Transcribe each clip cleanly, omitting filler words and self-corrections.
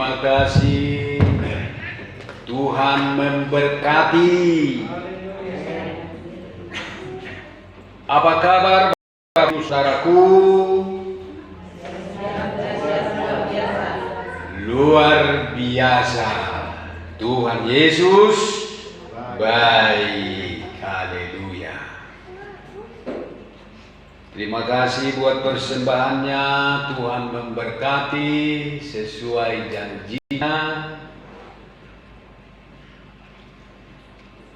Terima kasih. Tuhan memberkati. Apa kabar saudaraku? Luar biasa. Tuhan Yesus baik. Haleluya. Terima kasih buat persembahannya. Tuhan memberkati sesuai janjinya.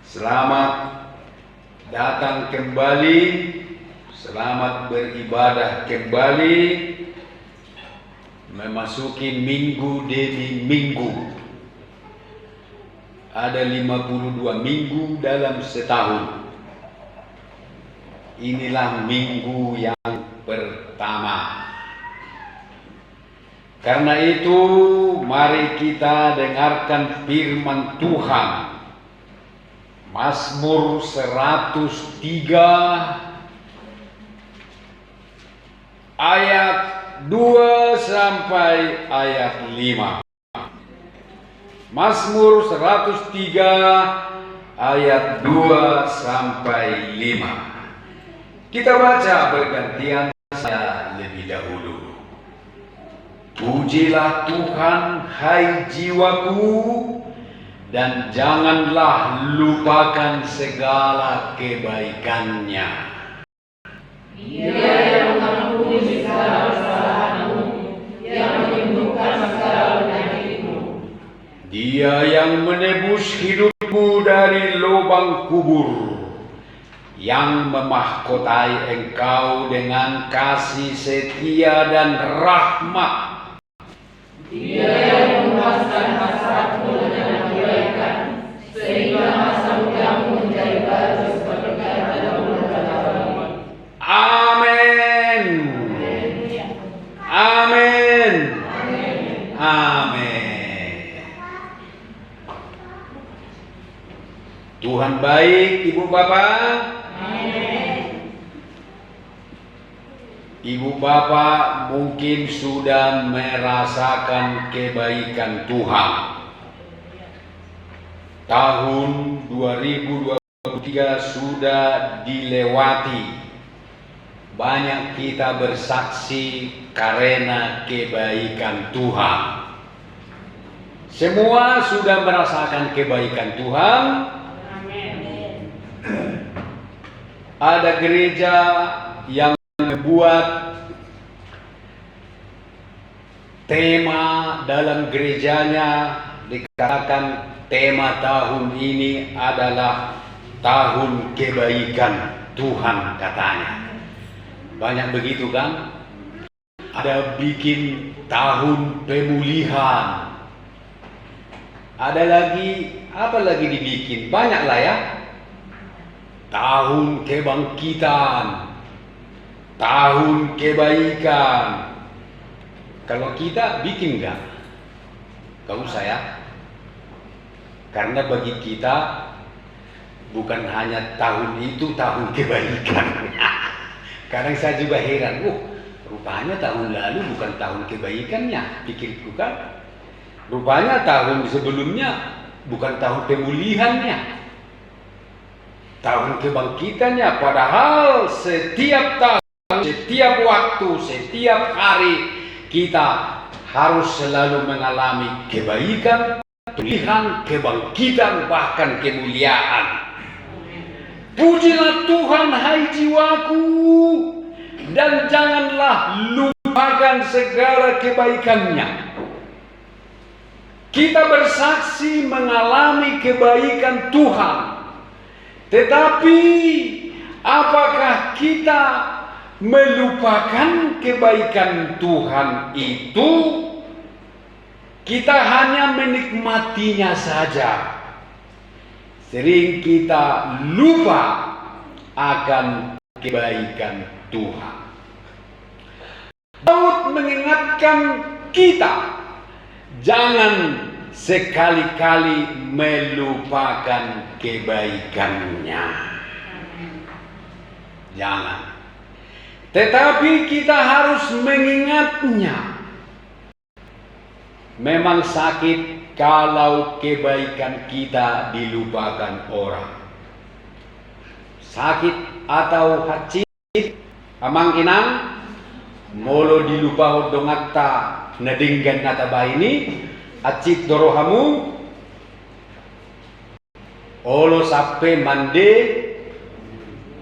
Selamat datang kembali. Selamat beribadah kembali. Memasuki minggu demi minggu. Ada 52 minggu dalam setahun. Inilah minggu yang pertama. Karena itu, mari kita dengarkan firman Tuhan. Mazmur 103 ayat 2 sampai ayat 5. Mazmur 103 ayat 2 sampai 5. Kita baca bergantian, saya lebih dahulu. Pujilah Tuhan, hai jiwaku, dan janganlah lupakan segala kebaikannya. Dia yang mengampuni segala kesalahanmu, yang menyembuhkan segala penyakitmu. Dia yang menebus hidupmu dari lubang kubur, yang memahkotai engkau dengan kasih setia dan rahmat. Dia yang memuaskan hasratmu dengan kebaikan, sehingga masa mudamu menjadi baru seperti kata bulan. Amin. Amin. Amin. Tuhan baik, Ibu Bapak. Ibu Bapak mungkin sudah merasakan kebaikan Tuhan. Tahun 2023 sudah dilewati. Banyak kita bersaksi karena kebaikan Tuhan. Semua sudah merasakan kebaikan Tuhan. Ada gereja yang membuat tema dalam gerejanya, dikatakan tema tahun ini adalah tahun kebaikan Tuhan katanya. Banyak begitu kan? Ada bikin tahun pemulihan. Ada lagi, apa lagi dibikin? Banyak lah ya. Tahun kebangkitan. Tahun kebaikan. Kalau kita bikin enggak? Gak usah ya. Karena bagi kita bukan hanya tahun itu tahun kebaikan. Kadang saya juga heran, rupanya tahun lalu bukan tahun kebaikannya, pikirku kan. Rupanya tahun sebelumnya bukan tahun pemulihannya, tahun kebangkitannya. Padahal setiap tahun, setiap waktu, setiap hari kita harus selalu mengalami kebaikan, pemulihan, kebangkitan, bahkan kemuliaan. Pujilah Tuhan, hai jiwaku, dan janganlah lupakan segala kebaikannya. Kita bersaksi mengalami kebaikan Tuhan. Tetapi apakah kita melupakan kebaikan Tuhan itu? Kita hanya menikmatinya saja. Sering kita lupa akan kebaikan Tuhan. Daud mengingatkan kita, jangan sekali-kali melupakan kebaikannya. Jangan. Tetapi kita harus mengingatnya. Memang sakit kalau kebaikan kita dilupakan orang. Sakit atau hacit amang inang molo dilupa dongakta nadinggan nata baini acit dorohamu olo sappe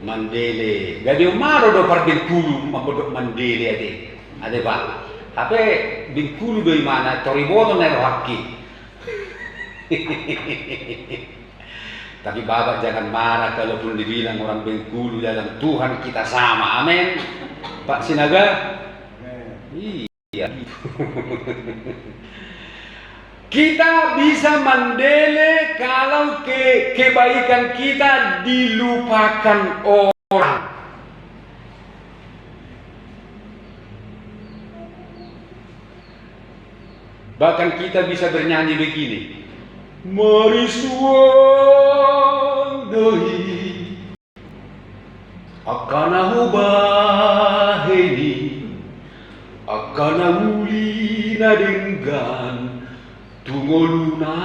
mandele gadi umaro do par Bengkulu mabodok mandele ade ba tapi Bengkulu do mana toriboto nero hakki. Tapi Bapak jangan marah kalaupun dibilang orang Bengkulu dalam Tuhan kita sama. Amin. Pak Sinaga? Iya. Kita bisa mandele kalau kebaikan kita dilupakan orang. Bahkan kita bisa bernyanyi begini. Mari suang dahi akana baheni akana mulina dengan tungoluna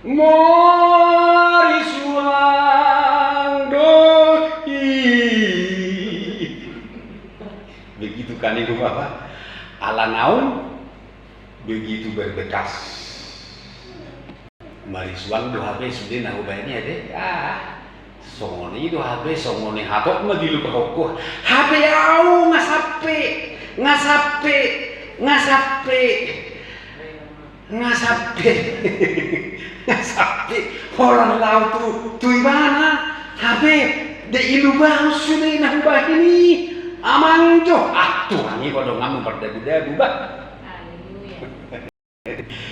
mari suang dahi. Begitu kan itu Bapak ala naung begitu berbekas. Mari suang do HP sudah nahu bayarnya deh. Songoni do HP songoni hatok mah dilupa kok. HP au ngasape. Orang lau tu mana? HP de ilu bang sudah nahu bayar ini. Amang jo. Tuhan ini pada ngamu perdagu-dagu bah.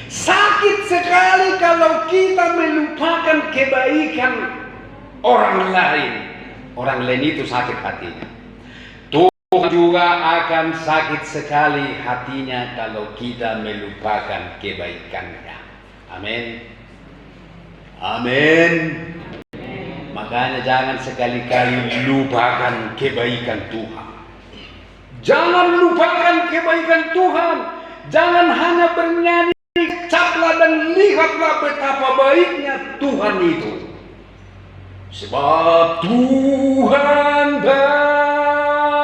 Sakit sekali kalau kita melupakan kebaikan orang lain. Orang lain itu sakit hatinya. Tuhan juga akan sakit sekali hatinya kalau kita melupakan kebaikannya. Amin. Amin. Makanya jangan sekali-kali lupakan kebaikan Tuhan. Jangan lupakan kebaikan Tuhan. Jangan hanya bernyanyi, caplah dan lihatlah betapa baiknya Tuhan itu. Sebab Tuhan baik,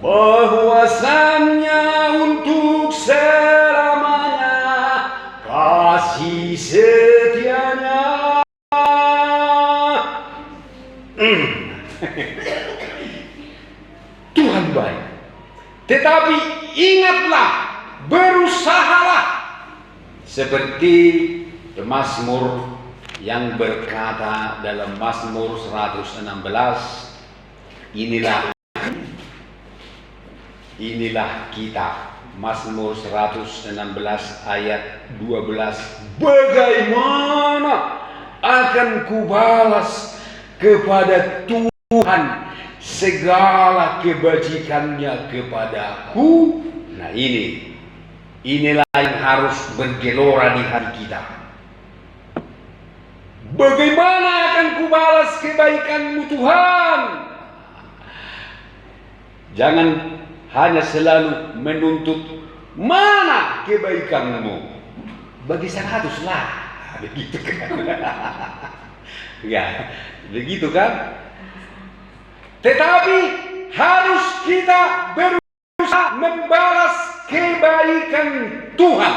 bahwasannya untuk selamanya kasih setianya. Tuhan baik. Tetapi ingatlah, berusahalah seperti pemazmur yang berkata dalam Mazmur 116, inilah kita. Mazmur 116 ayat 12, bagaimana akan kubalas kepada Tuhan segala kebajikannya kepadaku. Nah inilah yang harus bergelora di hati kita. Bagaimana akan kubalas kebaikanmu Tuhan? Jangan hanya selalu menuntut mana kebaikanmu. Bagi 100 lah, begitu kan? Ya, begitu kan? Tetapi harus kita berusaha membalas kebaikan Tuhan.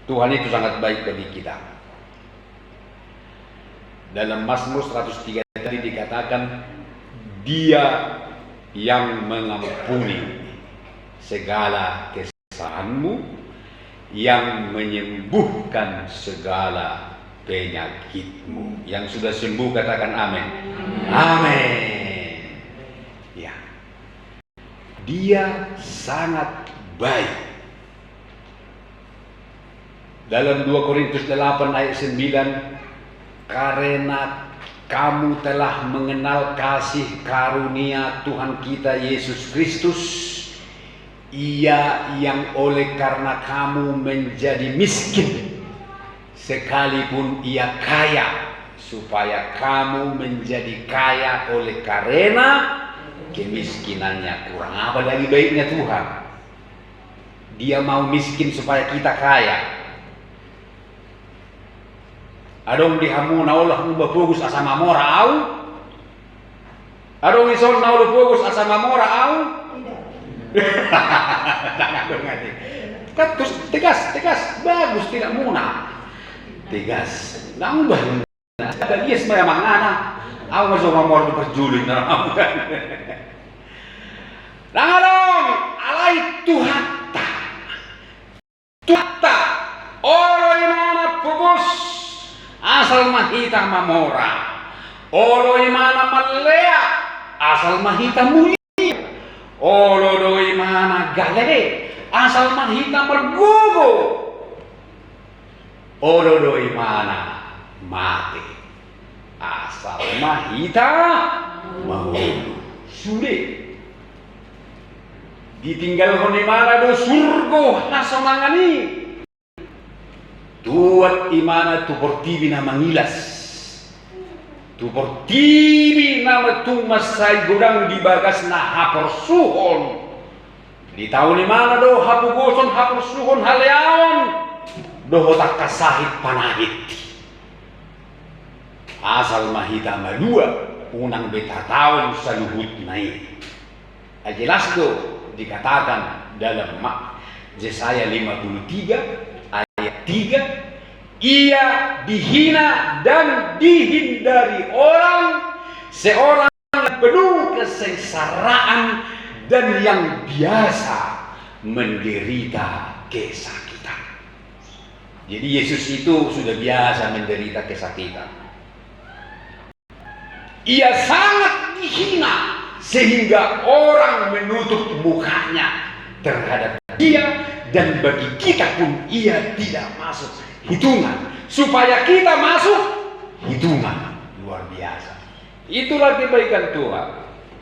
Tuhan itu sangat baik bagi kita. Dalam Mazmur 103 tadi dikatakan, Dia yang mengampuni segala kesalahanmu, yang menyembuhkan segala penyakitmu. Yang sudah sembuh katakan amin. Amin. Ya, Dia sangat baik. Dalam 2 Korintus 8 ayat 9, karena kamu telah mengenal kasih karunia Tuhan kita Yesus Kristus, Ia yang oleh karena kamu menjadi miskin, sekalipun Ia kaya, supaya kamu menjadi kaya oleh karena kemiskinannya. Kurang apa lagi baiknya Tuhan? Dia mau miskin supaya kita kaya. Adong dihamuna Allah ngubah fokus asa mamora au. Adong ison na ulo fokus asa mamora au. Katus tegas, bagus tidak muna. Tegas. Nambah. Ada dia sebenarnya mangana. Aku masuk mamor diperjuling na ramukan. Nangadong alai Tuhata. Tuhata. Olo imana fokus asal mahita mamora. Olo imana malea asal mahita mulia. Olo doi mana gale asal mahita mergugo. Olo doi mana mati asal mahita mahulu. Sudah ditinggal honi mana do surgo nasamangani. Tuat imana tu portibi na mangilas. Tu portibi nama tu masai gudang di bagas na hapor suhon. Di tahun mana do hapu goson hapor suhon haleawan. Do tak kasahit panahit. Asal mahita malua unang beta tahun saluhut naik. Jelas do dikatakan dalam Yesaya 53 ayat 3, ia dihina dan dihindari orang, seorang yang penuh kesengsaraan dan yang biasa menderita kesakitan. Jadi Yesus itu sudah biasa menderita kesakitan. Ia sangat dihina sehingga orang menutup mukanya terhadap dia, dan bagi kita pun ia tidak masuk hitungan, supaya kita masuk hitungan. Luar biasa. Itulah kebaikan Tuhan.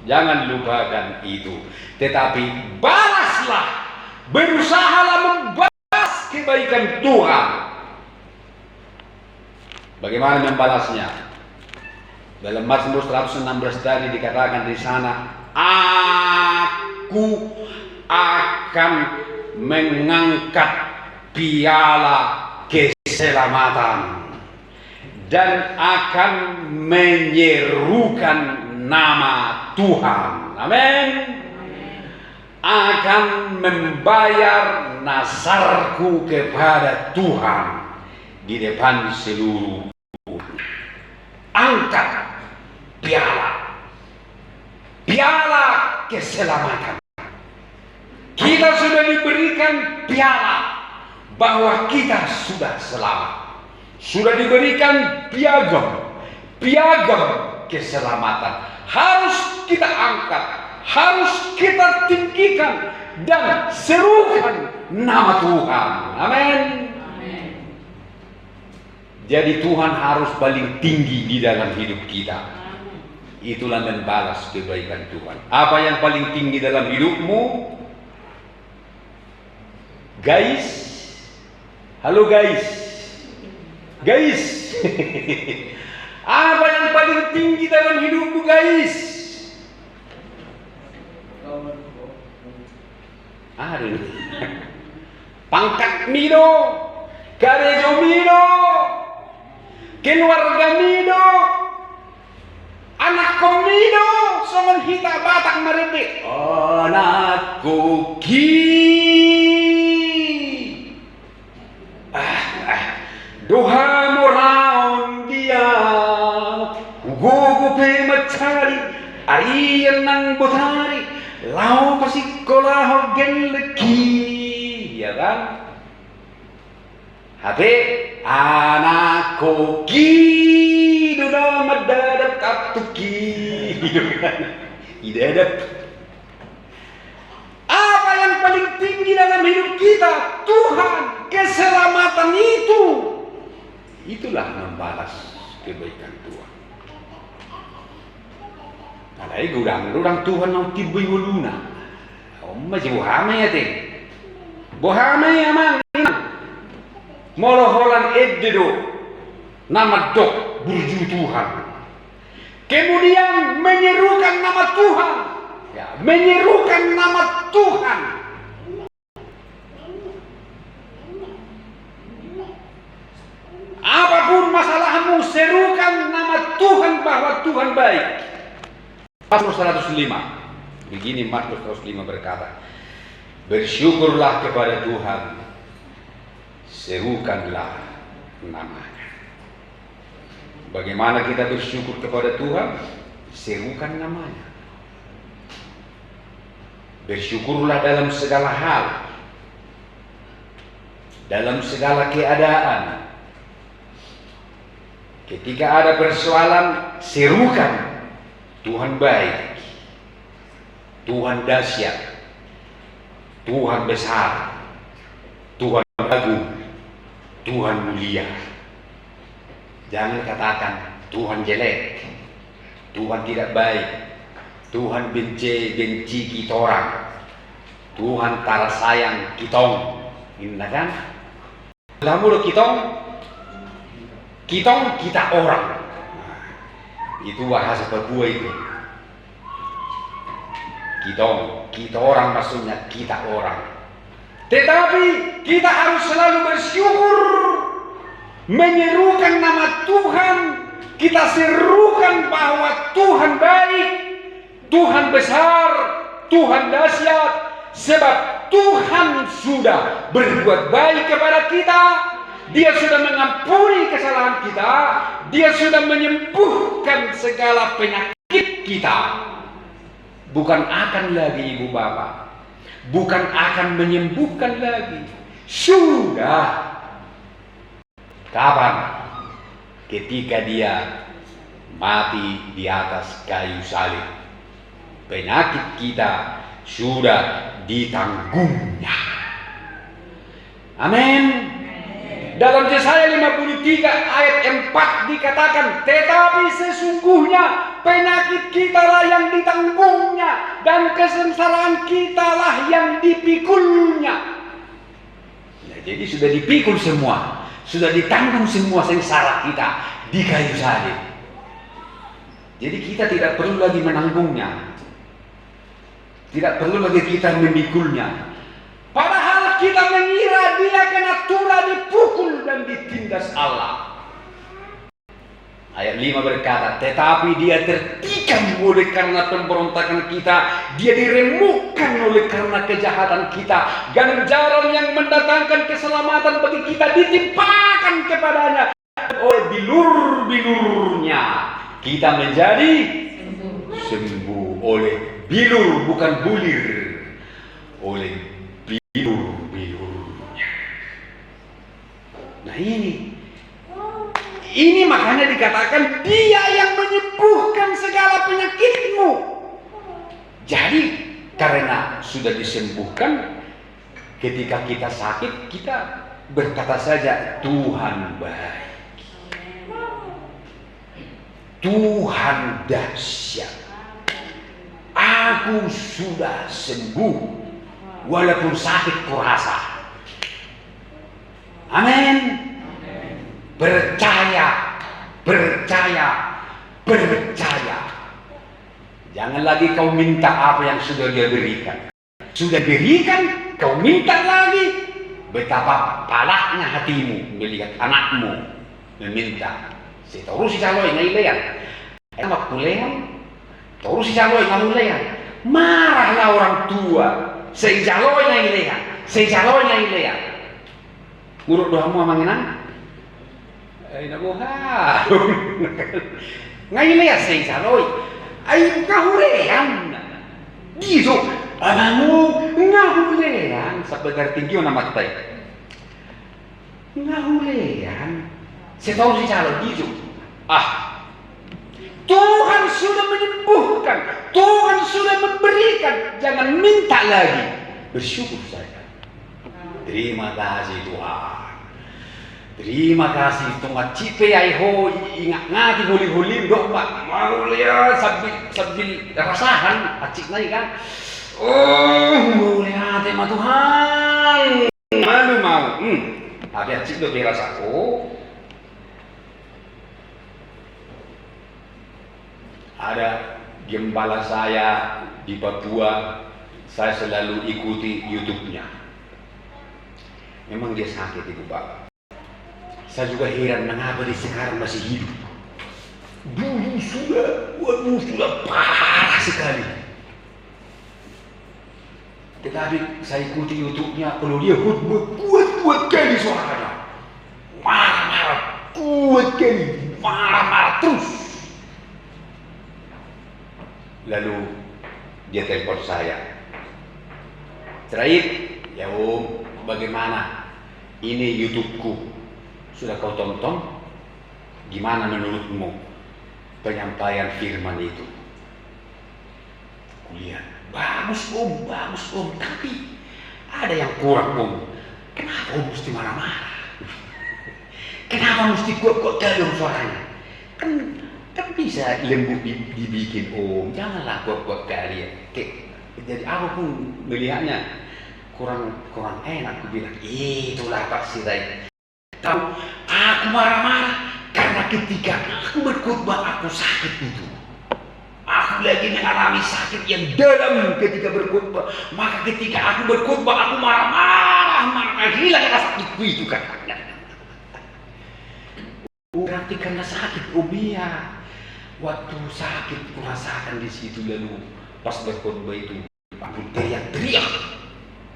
Jangan lupakan itu. Tetapi balaslah, berusahalah membalas kebaikan Tuhan. Bagaimana membalasnya? Dalam Mazmur 116 tadi dikatakan di sana, aku akan mengangkat piala keselamatan dan akan menyerukan nama Tuhan. Amin. Akan membayar nasarku kepada Tuhan di depan seluruh. Angkat piala keselamatan. Kita sudah diberikan piala bahwa kita sudah selamat. Sudah diberikan piagam keselamatan. Harus kita angkat, harus kita tinggikan dan serukan nama Tuhan. Amin. Jadi Tuhan harus paling tinggi di dalam hidup kita. Itulah membalas kebaikan Tuhan. Apa yang paling tinggi dalam hidupmu? Guys, halo guys. Apa yang paling tinggi dalam hidupmu guys? Pangkat mido, garejo mido, keluarga mido, anak komido, soman hita batang merepek. Anakku doha moraon dia gugu pe macari arian nang botari lau pasikolah geleki, ya kan? Habe anakku doda madadap katuki, idadap. Apa yang paling tinggi dalam hidup kita? Tuhan, keselamatan itu. Itulah membalas kebaikan Tuhan. Alai gudang Tuhan nang tibai waluna. Masih bohame ya teh. Bohame amang. Moloholan eddedo nama dok burju Tuhan. Kemudian menyerukan nama Tuhan. Ya, menyerukan nama Tuhan. Apapun masalahmu, serukan nama Tuhan bahwa Tuhan baik. Mazmur 105. Begini Mazmur 105 berkata, bersyukurlah kepada Tuhan, serukanlah namanya. Bagaimana kita bersyukur kepada Tuhan? Serukan namanya. Bersyukurlah dalam segala hal, dalam segala keadaan. Ketika ada persoalan, serukan Tuhan baik, Tuhan dahsyat, Tuhan besar, Tuhan agung, Tuhan mulia. Jangan katakan Tuhan jelek, Tuhan tidak baik, Tuhan benci kita orang, Tuhan tara sayang kitong. Ini kan? Lalu kitong kita orang. Itu bahasa Papua itu. Kita orang maksudnya kita orang. Tetapi kita harus selalu bersyukur, menyerukan nama Tuhan. Kita serukan bahwa Tuhan baik, Tuhan besar, Tuhan dahsyat, sebab Tuhan sudah berbuat baik kepada kita. Dia sudah mengampuni kesalahan kita, Dia sudah menyembuhkan segala penyakit kita. Bukan akan lagi ibu bapak, bukan akan menyembuhkan lagi, sudah. Kapan? Ketika Dia mati di atas kayu salib, penyakit kita sudah ditanggungnya. Amin. Dalam Yesaya 53 ayat 4 dikatakan, tetapi sesungguhnya penyakit kitalah yang ditanggungnya dan kesengsaraan kitalah yang dipikulnya. Ya, jadi sudah dipikul semua, sudah ditanggung semua sengsara kita di kayu salib. Jadi kita tidak perlu lagi menanggungnya, tidak perlu lagi kita memikulnya. Padahal kita mengira Dia kena tulah, dipukul dan ditindas Allah. Ayat 5 berkata, tetapi Dia tertikam oleh karena pemberontakan kita, Dia diremukkan oleh karena kejahatan kita. Ganjaran yang mendatangkan keselamatan bagi kita ditimpakan kepadanya. Oleh bilur-bilurnya kita menjadi sembuh. Oleh bilur, bukan bulir. Oleh bilur-bilurnya. Nah ini makanya dikatakan Dia yang menyembuhkan segala penyakitmu. Jadi karena sudah disembuhkan, ketika kita sakit, kita berkata saja Tuhan baik, Tuhan dahsyat, aku sudah sembuh. Walaupun sakit kurasa. Amin. Percaya. Jangan lagi kau minta apa yang sudah Dia berikan. Sudah berikan, kau minta lagi. Betapa palaknya hatimu melihat anakmu meminta. Si tahu si caloi ngailean. Emak kulean. Tahu si caloi ngailean. Marahlah orang tua. Sejalonya ilehan. Ngurut doamu amanginan. Nabuha. Ngailehan sejaloi. Ay ngahulehan. Diso, amangu ngahulehan. Sabegar tinggi na matay. Ngahulehan. Setahu si calo diso. Tuhan sudah menyembuhkan, Tuhan sudah memberikan, jangan minta lagi, bersyukur saja. Terima kasih Tuhan. Terima kasih Tuhan. Cipe aiho ingat ngati huli-huli dok pak. Mau lihat sambil rasahan acik naik kan. Mau lihat tema Tuhan. Malu mau. Tapi acik do berasa Ada gembala saya di Papua, saya selalu ikuti YouTube-nya. Memang dia sakit itu Pak. Saya juga heran mengapa dia sekarang masih hidup. Dulu sudah parah sekali. Tetapi saya ikuti YouTube-nya, kalau dia kuat kali suaranya, marah-marah, kuat kali, marah-marah terus. Lalu dia telepon saya, "Terakhir, ya Om, bagaimana? Ini YouTube-ku, sudah kau tonton? Gimana menurutmu penyampaian firman itu?" Kulihat, bagus Om, tapi ada yang kurang Om. Kenapa Om mesti marah-marah? Kenapa mesti kuat-kuat kali Om suaranya? Kan bisa lembut dibikin Om, janganlah kuat-kuat kali ya. Jadi aku pun melihatnya kurang enak. Aku bilang, itulah Pak Sirai. Tahu, aku marah-marah karena ketika aku berkhotbah aku sakit itu. Aku lagi mengalami sakit yang dalam ketika berkhotbah. Maka ketika aku berkhotbah aku marah-marah, maka hilang rasa sakitku itu katanya. Berarti karena sakit Om ya. Waktu sakit kurasakan di situ, lalu pas berkhotbah itu aku teriak-teriak.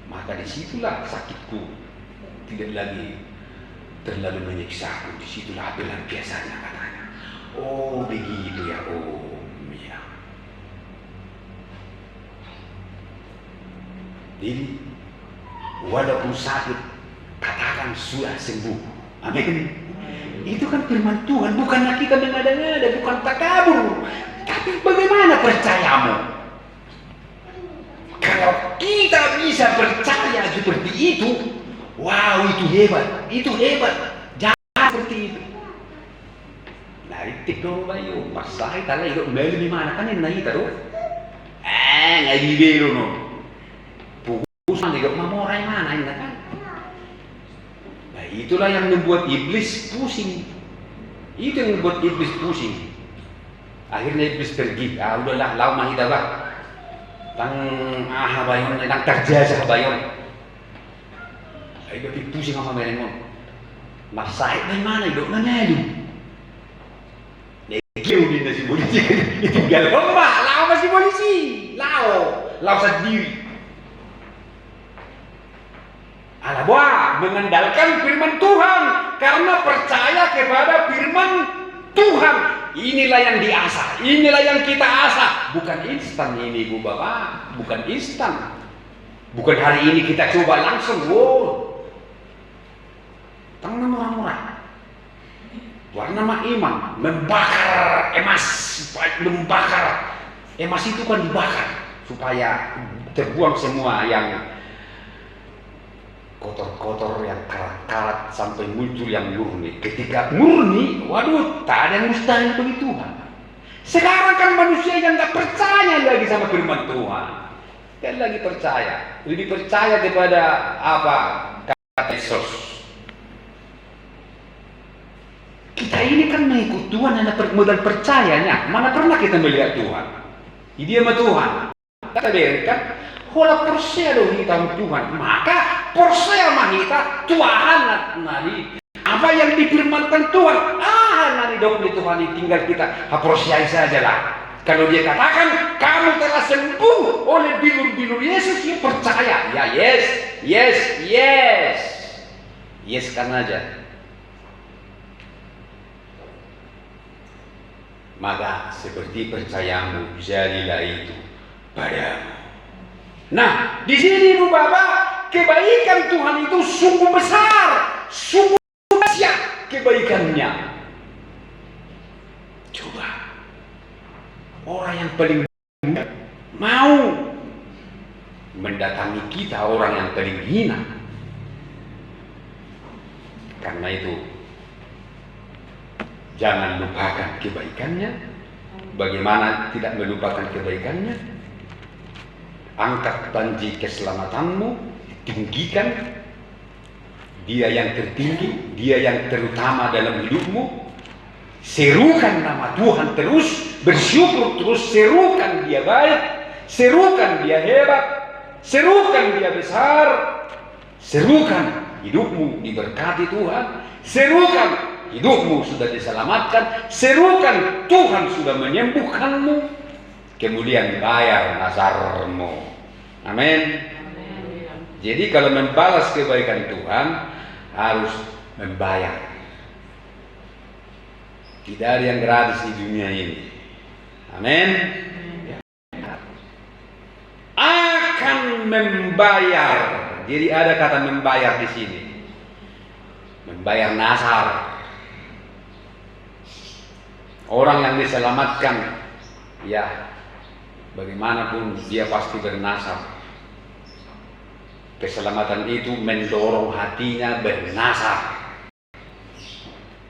Maka disitulah sakitku tidak lagi terlalu menyiksa aku. Disitulah pelampiasannya katanya. Oh begitu ya Om ya. Jadi walaupun sakit, katakan sudah sembuh. Amin. Itu kan firman Tuhan, bukanlah kita mengada-ngada, bukan takabur. Tapi bagaimana percayamu? Kalau kita bisa percaya seperti itu, wow, itu hebat. Jangan seperti itu. Naritik dong bayo, masai tala iro melu di mana kan yang naik taruh? Nggak dibelo no. Pukusan iro mamorai mana ini kan? Nah itulah yang membuat iblis pusing. Itu yang membuat iblis pusing. Akhirnya iblis pergi. Udahlah, lau mahita bah. Tang bayon, tang terjajah bayon. Ay tapi pusing sama mereka. Masahit na mana idok na nalo. Negiw din na si polisi. Itinggal ba? Lao ba si polisi? Lao sa diri. Alabwa, mengandalkan firman Tuhan karena percaya kepada firman Tuhan. Inilah yang diasah, inilah yang kita asah. Bukan instan ini Bu Bapak, bukan instan. Bukan hari ini kita coba langsung. Tangan murah-murah. Warna iman, membakar emas, membakar emas itu kan dibakar supaya terbuang semua yang kotor-kotor, yang karat-karat sampai muncul yang murni. Ketika murni, waduh, tak ada yang mustahil bagi Tuhan. Sekarang kan manusia yang tak percaya lagi sama firman Tuhan, kan lagi percaya, lebih percaya kepada apa kata Yesus. Kita ini kan mengikut Tuhan hanya modal percayanya. Mana pernah kita melihat Tuhan? Dia sama Tuhan. Kata dia kan, hola percaya dong kita Tuhan. Maka percaya mah kita Tuhan nari. Apa yang difirmankan Tuhan, nari dong di Tuhan ini tinggal kita percaya saja lah. Kalau dia katakan kamu telah sembuh oleh bilur-bilur Yesus, ya percaya. Ya yes kan aja. Maka seperti percayamu jadilah itu padamu. Nah, di sini Bu Bapak, kebaikan Tuhan itu sungguh besar, sungguh dahsyat kebaikannya. Coba orang yang paling mau mendatangi kita, orang yang paling hina. Karena itu jangan lupakan kebaikannya. Bagaimana tidak melupakan kebaikannya? Angkat panji keselamatanmu, tinggikan dia yang tertinggi, dia yang terutama dalam hidupmu. Serukan nama Tuhan terus, bersyukur terus, serukan dia baik, serukan dia hebat, serukan dia besar, serukan hidupmu diberkati Tuhan, Serukan, hidupmu sudah diselamatkan. Serukan, Tuhan sudah menyembuhkanmu. Kemudian bayar nazarmu. Amin. Jadi kalau membalas kebaikan Tuhan harus membayar. Tidak ada yang gratis di dunia ini. Amin. Akan membayar. Jadi ada kata membayar di sini. Membayar nazar. Orang yang diselamatkan, ya bagaimanapun dia pasti bernazar. Keselamatan itu mendorong hatinya bernazar.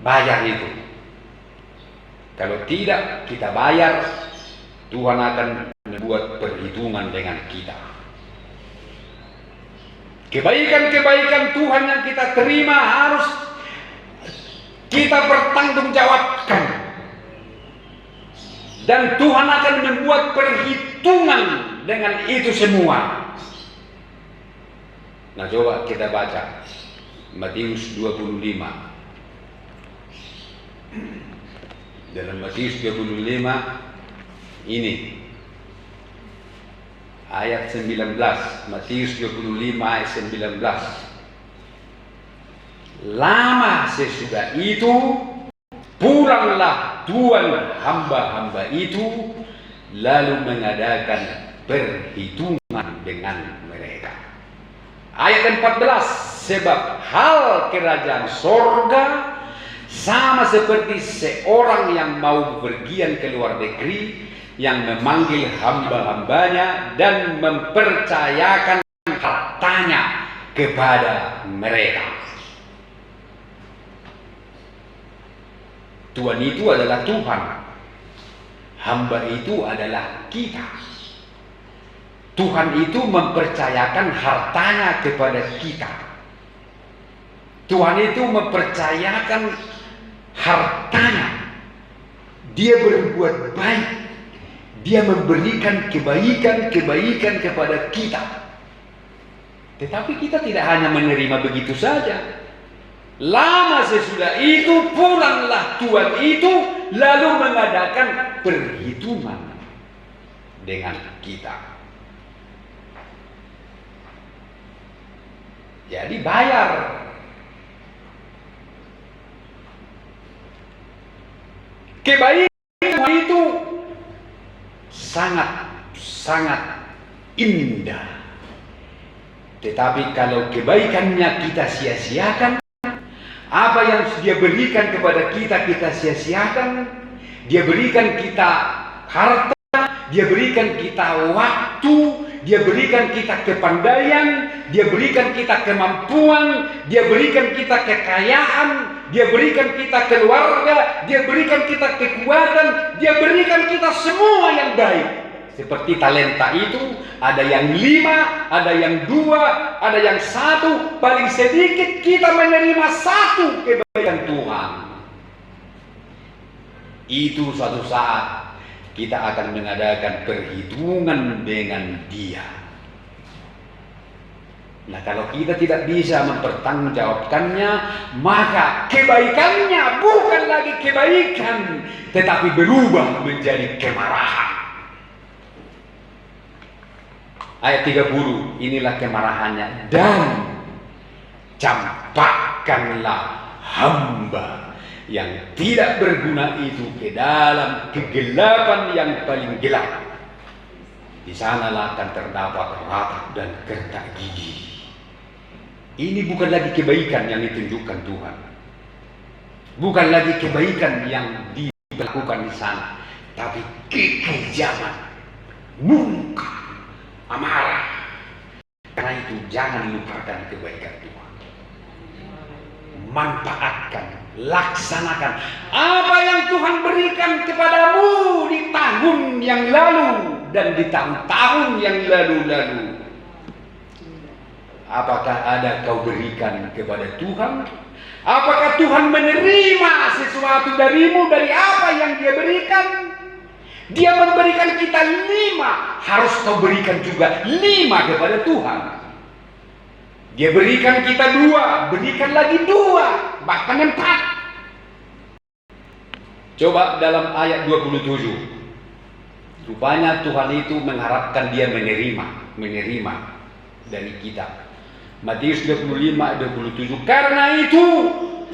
Bayar itu. Kalau tidak kita bayar, Tuhan akan membuat perhitungan dengan kita. Kebaikan-kebaikan Tuhan yang kita terima harus kita bertanggungjawabkan. Dan Tuhan akan membuat perhitungan dengan itu semua. Nah, coba kita baca Matius 25. Dalam Matius 25 ini ayat 19. Matius 25 ayat 19. Lama sesudah itu pulanglah tuan hamba-hamba itu lalu mengadakan perhitungan dengan mereka. Ayat 14, sebab hal kerajaan sorga sama seperti seorang yang mau berpergian ke luar negeri, yang memanggil hamba-hambanya dan mempercayakan hartanya kepada mereka. Tuhan itu adalah Tuhan, hamba itu adalah kita. Tuhan itu mempercayakan hartanya kepada kita. Tuhan itu mempercayakan hartanya. Dia berbuat baik. Dia memberikan kebaikan-kebaikan kepada kita. Tetapi kita tidak hanya menerima begitu saja. Lama sesudah itu pulanglah tuan itu lalu mengadakan perhitungan dengan kita. Jadi bayar. Kebaikan itu sangat indah. Tetapi kalau kebaikannya kita sia-siakan, apa yang dia berikan kepada kita, kita sia-siakan. Dia berikan kita harta, dia berikan kita waktu, dia berikan kita kepandaian, dia berikan kita kemampuan, dia berikan kita kekayaan, dia berikan kita keluarga, dia berikan kita kekuatan, dia berikan kita semua yang baik. Seperti talenta itu, ada yang 5, ada yang 2, ada yang 1. Paling sedikit kita menerima 1 kebaikan Tuhan. Itu suatu saat kita akan mengadakan perhitungan dengan Dia. Nah, kalau kita tidak bisa mempertanggungjawabkannya, maka kebaikannya bukan lagi kebaikan, tetapi berubah menjadi kemarahan. Ayat 30, inilah kemarahannya. Dan campakkanlah hamba yang tidak berguna itu ke dalam kegelapan yang paling gelap. Di sanalah akan terdapat ratap dan gertak gigi. Ini bukan lagi kebaikan yang ditunjukkan Tuhan. Bukan lagi kebaikan yang dilakukan di sana, tapi kekejaman, murka, amarah. Karena itu jangan lupakan kebaikan Tuhan. Manfaatkan, laksanakan apa yang Tuhan berikan kepadamu di tahun yang lalu dan di tahun-tahun yang lalu-lalu. Apakah ada kau berikan kepada Tuhan? Apakah Tuhan menerima sesuatu darimu dari apa yang Dia berikan? Dia memberikan kita 5, harus kau berikan juga 5 kepada Tuhan. Dia berikan kita 2, berikan lagi 2, bahkan 4. Coba dalam ayat 27. Rupanya Tuhan itu mengharapkan dia menerima dari kita. Matius 25 ayat 27. Karena itu,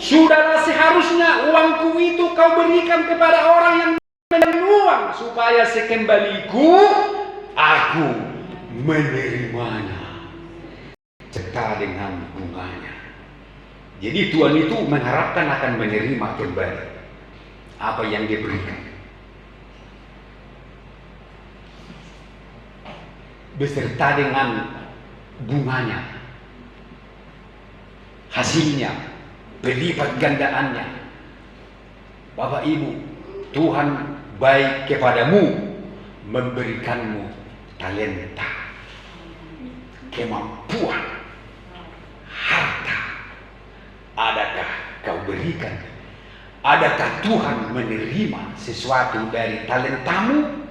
sudahlah seharusnya uangku itu kau berikan kepada orang yang menerima uang, supaya sekembaliku aku menerimanya serta dengan bunganya. Jadi Tuhan itu mengharapkan akan menerima kembali apa yang dia berikan, beserta dengan bunganya, hasilnya, berlipat gandaannya. Bapak Ibu, Tuhan baik kepadamu, memberikanmu talenta, kemampuan, harta. Adakah kau berikan? Adakah Tuhan menerima sesuatu dari talentamu?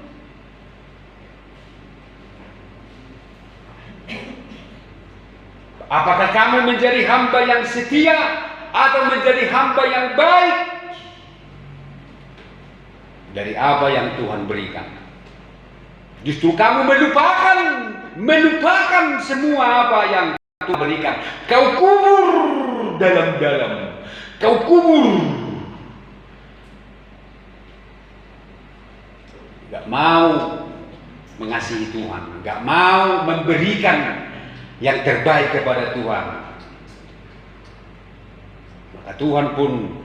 Apakah kamu menjadi hamba yang setia atau menjadi hamba yang baik dari apa yang Tuhan berikan? Justru kamu melupakan semua apa yang Tuhan berikan. Kau kubur dalam-dalam. Kau kubur. Gak mau mengasihi Tuhan, gak mau memberikan yang terbaik kepada Tuhan. Maka Tuhan pun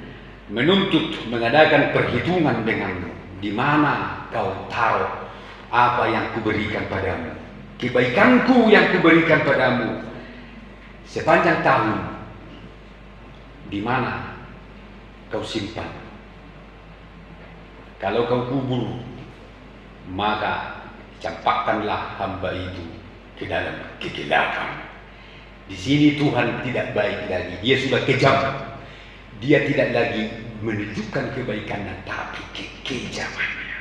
menuntut mengadakan perhitungan denganmu. Di mana kau taruh apa yang kuberikan padamu, kebaikanku yang kuberikan padamu sepanjang tahun? Di mana kau simpan? Kalau kau kubur, maka campakkanlah hamba itu ke dalam kegelapan. Di sini Tuhan tidak baik lagi. Dia sudah kejam. Dia tidak lagi menunjukkan kebaikannya, tapi kekejamannya.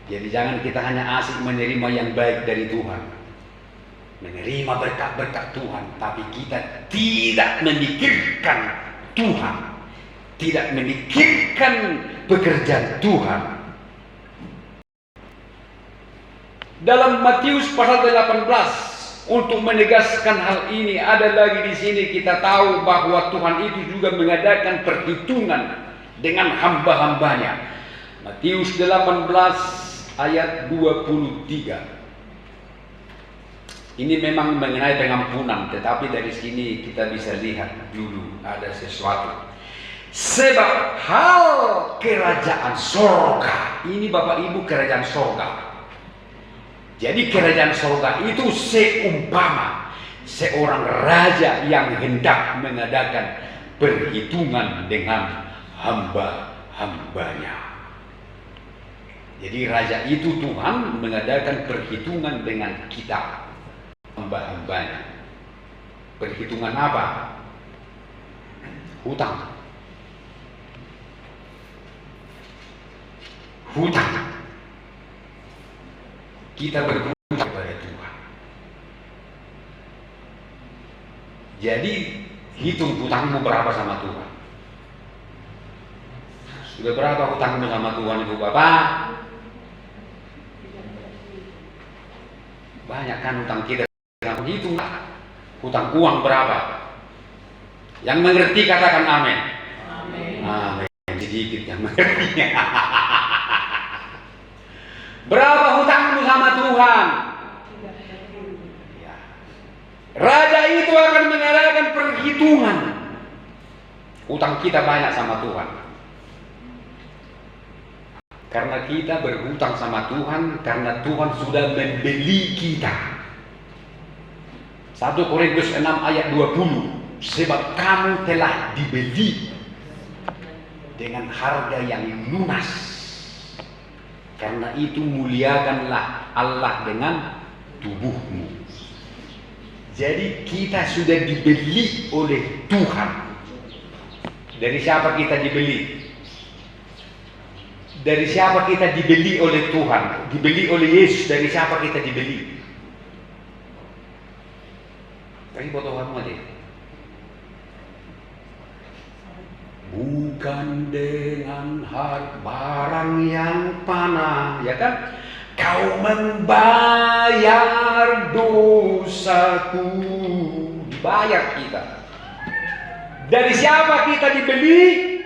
Jadi jangan kita hanya asik menerima yang baik dari Tuhan, menerima berkat-berkat Tuhan, tapi kita tidak memikirkan Tuhan, tidak memikirkan pekerjaan Tuhan. Dalam Matius pasal 18, untuk menegaskan hal ini, ada lagi di sini kita tahu bahwa Tuhan itu juga mengadakan perhitungan dengan hamba-hambanya. Matius 18 ayat 23. Ini memang mengenai pengampunan, tetapi dari sini kita bisa lihat dulu ada sesuatu. Sebab hal kerajaan sorga, ini Bapak Ibu kerajaan sorga. Jadi kerajaan sorga itu seumpama seorang raja yang hendak mengadakan perhitungan dengan hamba-hambanya. Jadi raja itu Tuhan mengadakan perhitungan dengan kita, hamba-hambanya. Perhitungan apa? Hutang. Hutang. Kita berhutang kepada Tuhan. Jadi hitung hutangmu berapa sama Tuhan. Sudah berapa hutangmu sama Tuhan Ibu Bapak? Banyak kan hutang kita. Hitung hutang uang berapa? Yang mengerti katakan amin. Amin. Sedikit yang mengerti. Berapa hutangmu sama Tuhan? Ya. Raja itu akan mengadakan perhitungan. Hutang kita banyak sama Tuhan. Karena kita berhutang sama Tuhan, karena Tuhan sudah membeli kita. 1 Korintus 6 ayat 20. Sebab kamu telah dibeli dengan harga yang lunas. Karena itu muliakanlah Allah dengan tubuhmu. Jadi kita sudah dibeli oleh Tuhan. Dari siapa kita dibeli? Dari siapa kita dibeli oleh Tuhan? Dibeli oleh Yesus. Dari siapa kita dibeli? Tapi foto kamu aja. Bukan dengan barang yang panah, ya kan? Kau membayar dosaku. Dibayar kita. Dari siapa kita dibeli?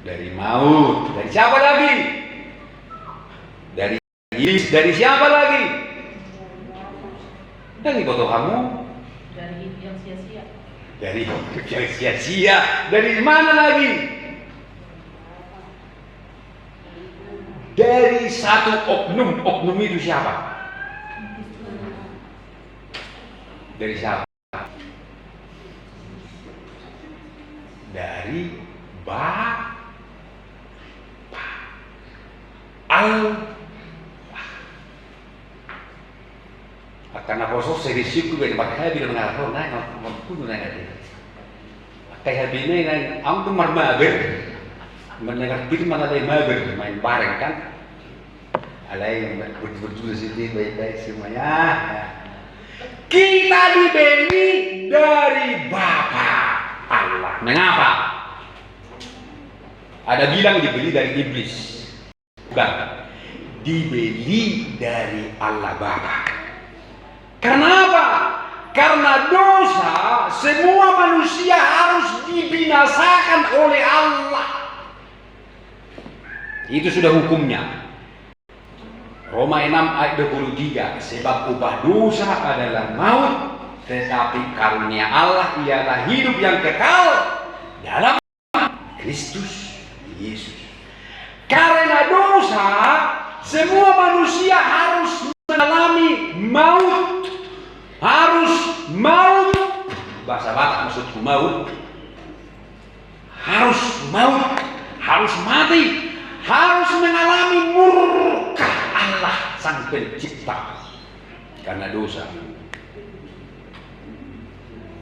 Dari maut. Dari siapa lagi? Dari iblis. Dari siapa lagi? Dari foto kamu. Dari hidup yang sia-sia. Dari hidup yang sia-sia. Dari mana lagi? Dari satu oknum. Oknum itu siapa? Dari siapa? Dari Bapa. Allah. Karena kosong serisiku ben pakai bila mengalah naik mampu naik aja. Kayak bini naik, aku tuh marmaber, mendengar firman ada maber main bareng kan. Alai betul-betul sini baik-baik semuanya. Kita dibeli dari Bapa Allah. Mengapa? Ada bilang dibeli dari iblis. Bukan. Dibeli dari Allah Bapa. Karena apa? Karena dosa semua manusia harus dibinasakan oleh Allah. Itu sudah hukumnya. Roma 6 ayat 23. Sebab upah dosa adalah maut, tetapi karunia Allah ialah hidup yang kekal dalam Kristus Yesus. Karena dosa semua manusia harus mengalami maut. Harus maut. Bahasa Batak maksudku maut. Harus maut. Harus mati. Harus mengalami murka Allah Sang Pencipta karena dosa.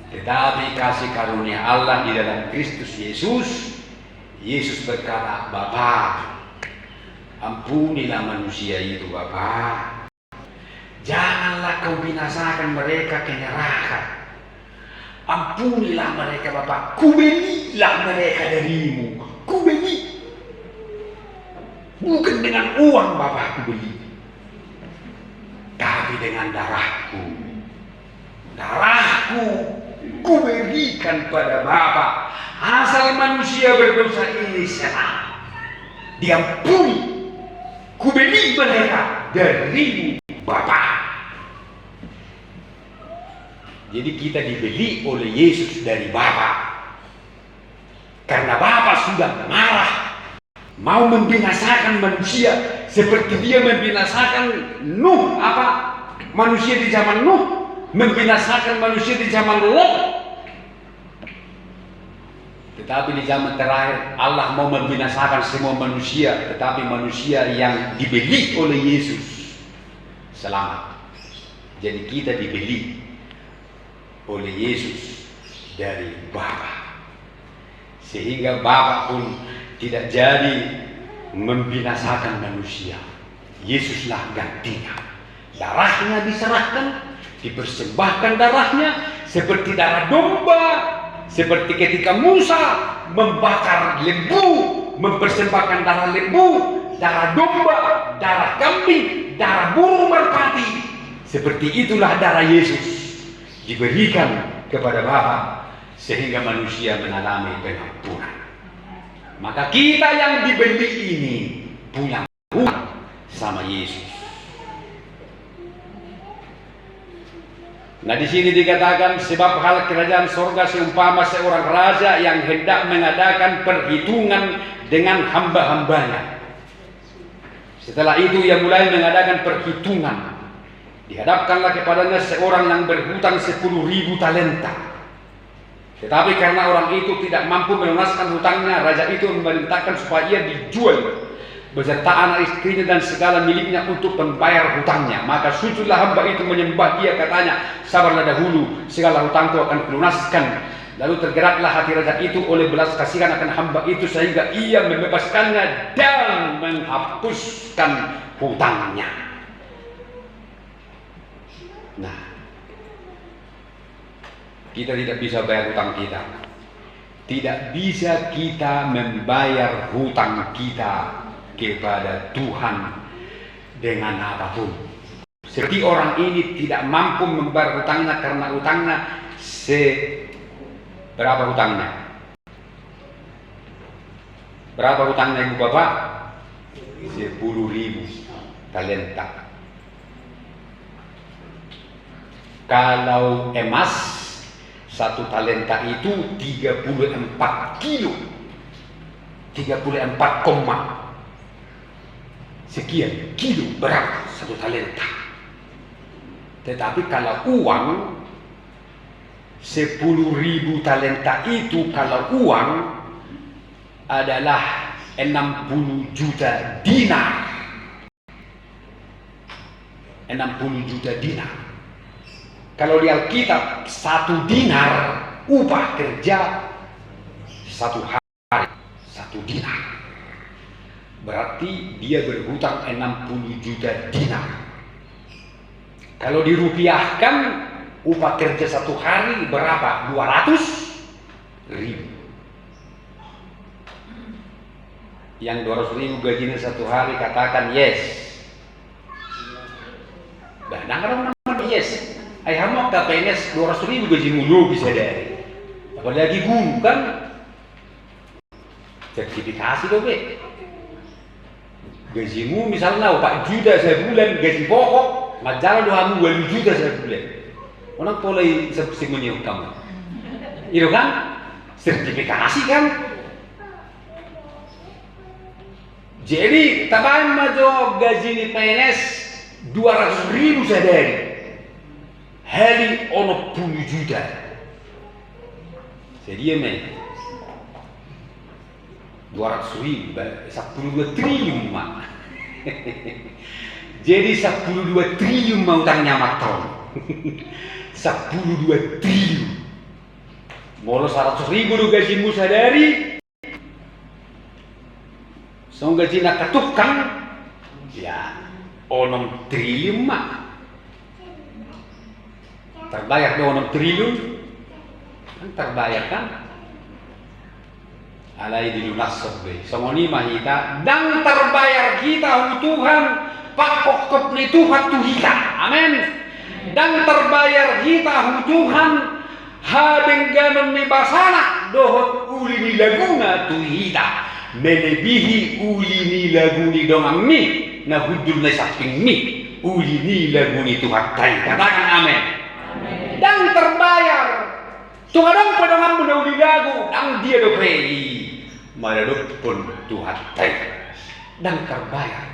Tetapi kasih karunia Allah di dalam Kristus Yesus. Yesus berkata, Bapa, ampunilah manusia itu Bapa. Janganlah kau binasakan mereka ke neraka. Ampunilah mereka Bapa. Kubelilah mereka darimu. Kubeli. Bukan dengan uang Bapa kubeli. Tapi dengan darahku. Darahku kuberikan pada Bapa. Asal manusia berdosa ini salah. Diampuni. Kubeli mereka darimu Bapa. Jadi kita dibeli oleh Yesus dari Bapa. Karena Bapa sudah marah, mau membinasakan manusia seperti dia membinasakan Nuh, manusia di zaman Nuh, membinasakan manusia di zaman Lot. Tetapi di zaman terakhir Allah mau membinasakan semua manusia, tetapi manusia yang dibeli oleh Yesus selamat. Jadi kita dibeli oleh Yesus dari Bapa. Sehingga Bapa pun tidak jadi membinasakan manusia. Yesuslah gantinya. Darahnya diserahkan, dipersembahkan darahnya seperti darah domba, seperti ketika Musa membakar lembu, mempersembahkan darah lembu, darah domba, darah kambing, darah burung merpati. Seperti itulah darah Yesus diberikan kepada Bapa sehingga manusia mengalami pengampunan. Maka kita yang dibeli ini punya hutang sama Yesus. Nah, di sini dikatakan sebab hal kerajaan sorga seumpama seorang raja yang hendak mengadakan perhitungan dengan hamba-hambanya. Setelah itu ia mulai mengadakan perhitungan. Dihadapkanlah kepadanya seorang yang berhutang 10.000 talenta. Tetapi karena orang itu tidak mampu melunaskan hutangnya, raja itu memerintahkan supaya ia dijual beserta anak istrinya dan segala miliknya untuk membayar hutangnya. Maka sujudlah hamba itu menyembah dia, katanya, sabarlah dahulu, segala hutangku akan kulunaskan. Lalu tergeraklah hati raja itu oleh belas kasihan akan hamba itu sehingga ia membebaskannya dan menghapuskan hutangnya. Nah, kita tidak bisa bayar hutang kita. Tidak bisa kita membayar hutang kita kepada Tuhan dengan apapun. Seperti orang ini tidak mampu membayar hutangnya karena hutangnya berapa hutangnya? Berapa hutangnya Ibu Bapak? 10.000 talenta. Kalau emas, 1 talenta itu 34 kilo. 34, sekian kilo berat 1 talenta. Tetapi kalau uang 10.000 talenta itu, kalau uang adalah 60 juta dinar. 60 juta dinar. Kalau di Alkitab 1 dinar upah kerja 1 hari 1 dinar. Berarti dia berhutang 60 juta dinar. Kalau dirupiahkan upah kerja 1 hari berapa? 200.000. Yang 200.000 gajinya 1 hari katakan yes. Nah, kalau yes, ayah mau ke PNS 200.000 gaji mulu bisa dari. Apalagi guru kan sertifikasi tuh be. Gajimu misalnya 4 juta sebulan gaji pokok, majalah doamu 2 juta sebulan. Orang mulai seperti menyebut kamu. Itu kan sertifikasi kan. Jadi taban majo gaji ni PNS 200.000 sadari. Hari ono 10 juta. Jadi men 200.000 12 triliun mak. Jadi 12 triliun mau utangnya maton. 12 triliun. Molo 100.000 do gajimu sadari. So gaji nak ketukang, ya, 6 triliun mak. Terbayar do 6 triliun, kan terbayar kan? Alai dilunas sobe. Somoni mahita dan terbayar kita Tuhan, pak pokok ni Tuhan tu kita. Amin. Dan terbayar kita Tuhan, hadengganon ni basana dohot uli ni laguna tu kita. Melebihi uli ni lagu ni dongang ni na hudul na saking ni uli ni lagu ni Tuhan tay. Katakan amin. Dan terbayar Tuhan pedongan muna uli lagu ang dia do pei maladok pun Tuhan tay. Dan terbayar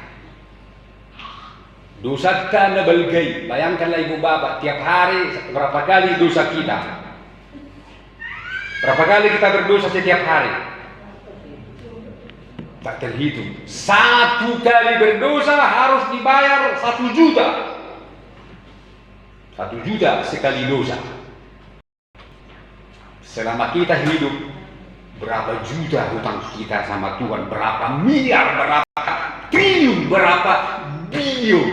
dosa kita na balgay. Bayangkanlah ibu bapak tiap hari berapa kali dosa kita. Berapa kali kita berdosa setiap hari? Tak terhitung. 1 kali berdosa harus dibayar 1 juta. 1 juta sekali dosa. Selama kita hidup, berapa juta hutang kita sama Tuhan, berapa miliar, berapa triliun, berapa bilion.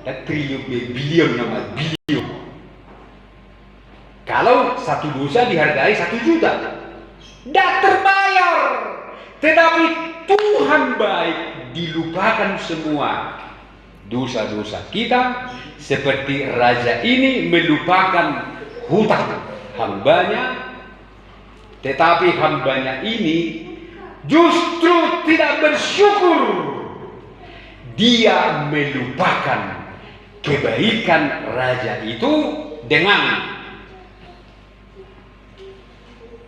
Dan triliun, bilion nama bilion. Kalau 1 dosa dihargai 1 juta, tidak terbayar. Tetapi Tuhan baik, dilupakan semua dosa-dosa kita, seperti raja ini melupakan hutang hambanya, tetapi hambanya ini justru tidak bersyukur. Dia melupakan kebaikan raja itu dengan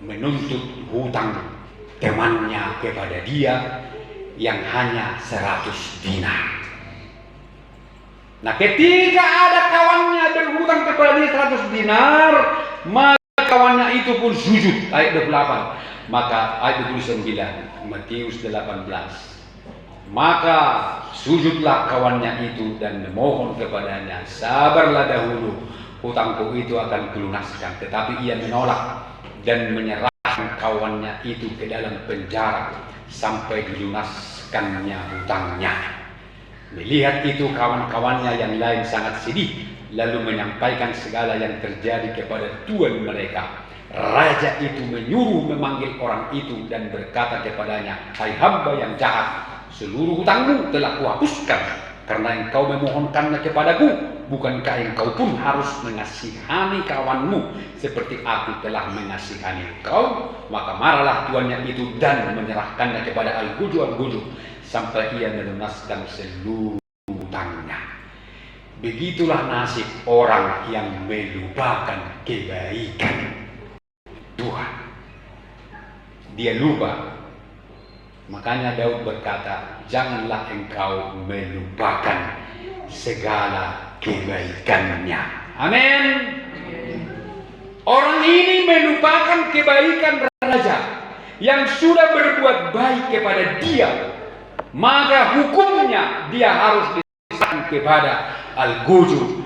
menuntut hutang temannya kepada dia yang hanya 100 dinar. Nah, ketika ada kawannya berhutang kepada dia 100 dinar, maka kawannya itu pun sujud. Ayat 28. Maka ayat 29 Matius 18. Maka sujudlah kawannya itu dan memohon kepadanya, sabarlah dahulu, hutangku itu akan kulunaskan. Tetapi ia menolak dan menyerahkan kawannya itu ke dalam penjara sampai dilunaskannya hutangnya. Melihat itu kawan-kawannya yang lain sangat sedih, lalu menyampaikan segala yang terjadi kepada tuan mereka. Raja itu menyuruh memanggil orang itu dan berkata kepadanya, "Hai hamba yang jahat, seluruh hutangmu telah kuhapuskan karena engkau memohonkannya kepadaku. Bukankah engkau pun harus mengasihani kawanmu seperti aku telah mengasihani engkau?" Maka marahlah tuannya itu dan menyerahkannya kepada Al-Guju sampai ia melunaskan seluruh hutangnya. Begitulah nasib orang yang melupakan kebaikan Tuhan. Dia lupa. Makanya Daud berkata, "Janganlah engkau melupakan segala kebaikannya." Amin. Orang ini melupakan kebaikan raja yang sudah berbuat baik kepada dia. Maka hukumnya dia harus diserahkan kepada Al-Guju.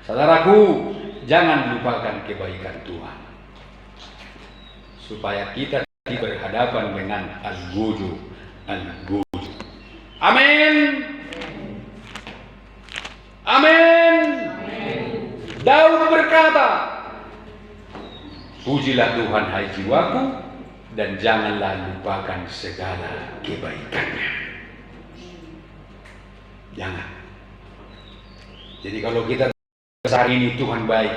Saudaraku, jangan lupakan kebaikan Tuhan, supaya kita tidak berhadapan dengan Al-Guju. Amin. Amin. Daud berkata, "Pujilah Tuhan hai jiwaku, dan janganlah lupakan segala kebaikannya." Jangan. Jadi kalau kita hari ini Tuhan baik,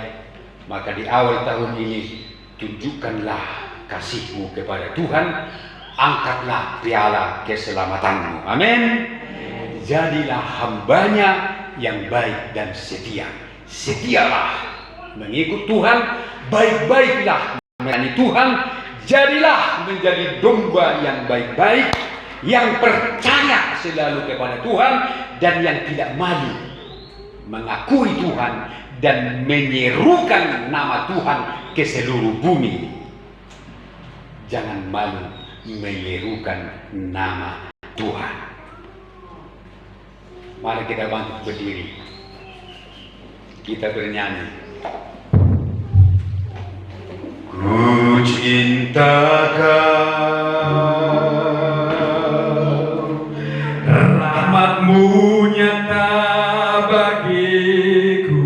maka di awal tahun ini tunjukkanlah kasihmu kepada Tuhan, angkatlah piala keselamatanmu. Amin. Jadilah hambanya yang baik dan setia. Setialah mengikut Tuhan, baik-baiklah melayani Tuhan. Jadilah menjadi domba yang baik-baik, yang percaya selalu kepada Tuhan, dan yang tidak malu mengakui Tuhan dan menyerukan nama Tuhan ke seluruh bumi. Jangan malu menyerukan nama Tuhan. Mari kita bangkit berdiri. Kita bernyanyi. Ku cinta Kau, rahmat-Mu nyata bagiku,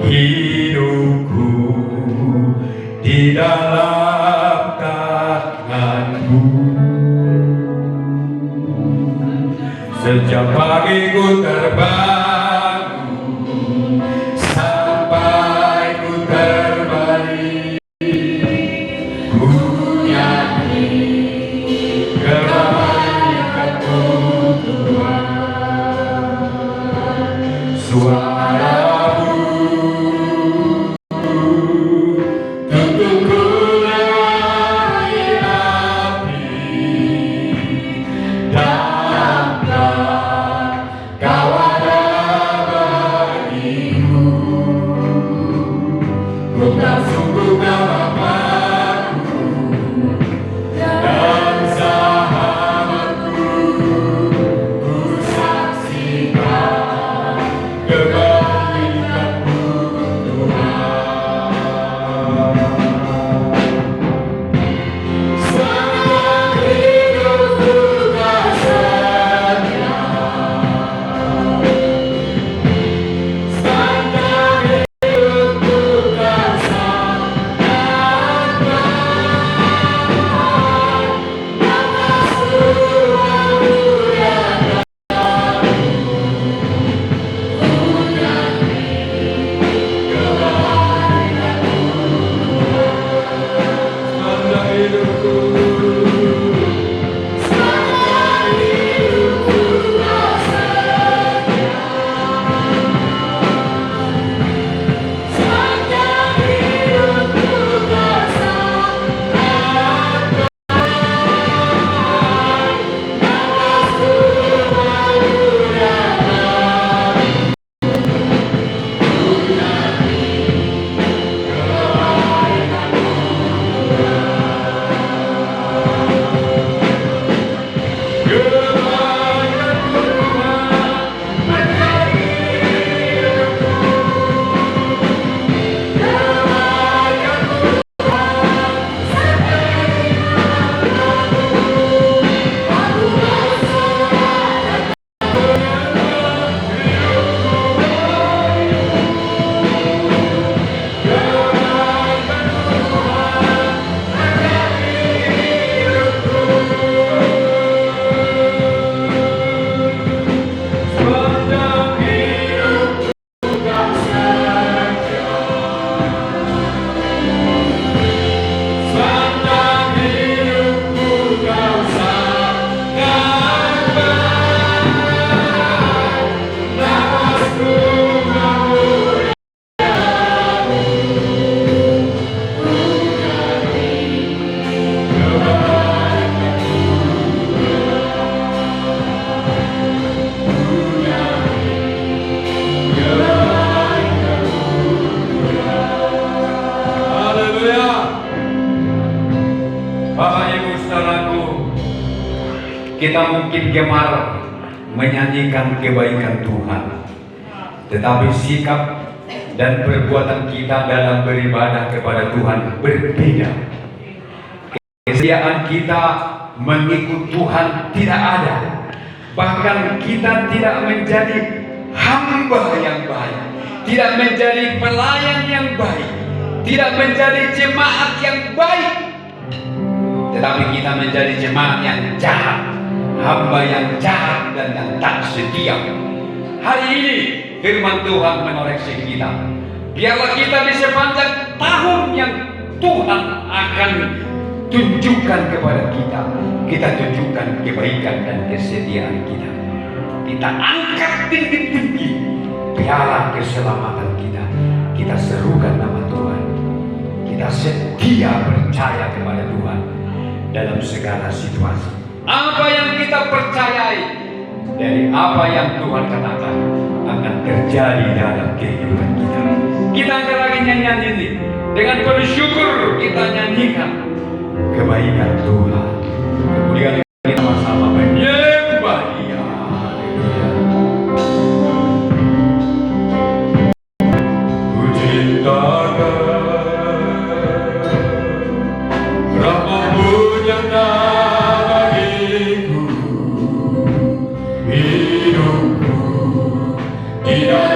hidupku di dalam tangan-Mu. Sejak pagi ku terbangun sampai ku terbalik, ku nyanyi kebaikan-Mu Tuhan. Suara-Mu tuntunku lewati api, dalam Kau ada Kita mungkin gemar menyanyikan kebaikan Tuhan, tetapi sikap dan perbuatan kita dalam beribadah kepada Tuhan berbeda. Kesetiaan kita mengikut Tuhan tidak ada. Bahkan kita tidak menjadi hamba yang baik, tidak menjadi pelayan yang baik, tidak menjadi jemaat yang baik, tetapi kita menjadi jemaat yang jahat, hamba yang jahat dan yang tak setia. Hari ini firman Tuhan mengoreksi kita. Biarlah kita di sepanjang tahun yang Tuhan akan tunjukkan kepada kita, kita tunjukkan kebaikan dan kesetiaan kita. Kita angkat tinggi-tinggi piala keselamatan kita. Kita serukan nama Tuhan. Kita setia percaya kepada Tuhan dalam segala situasi. Apa yang kita percayai dari apa yang Tuhan katakan akan terjadi dalam kehidupan kita. Kita angkat lagi nyanyian ini. Dengan penuh syukur kita nyanyikan kebaikan Tuhan. Kemudian kita sama-sama menyembah Dia. Haleluya. Ku cintakan rahmat-Mu yang bagiku, hidupku tidak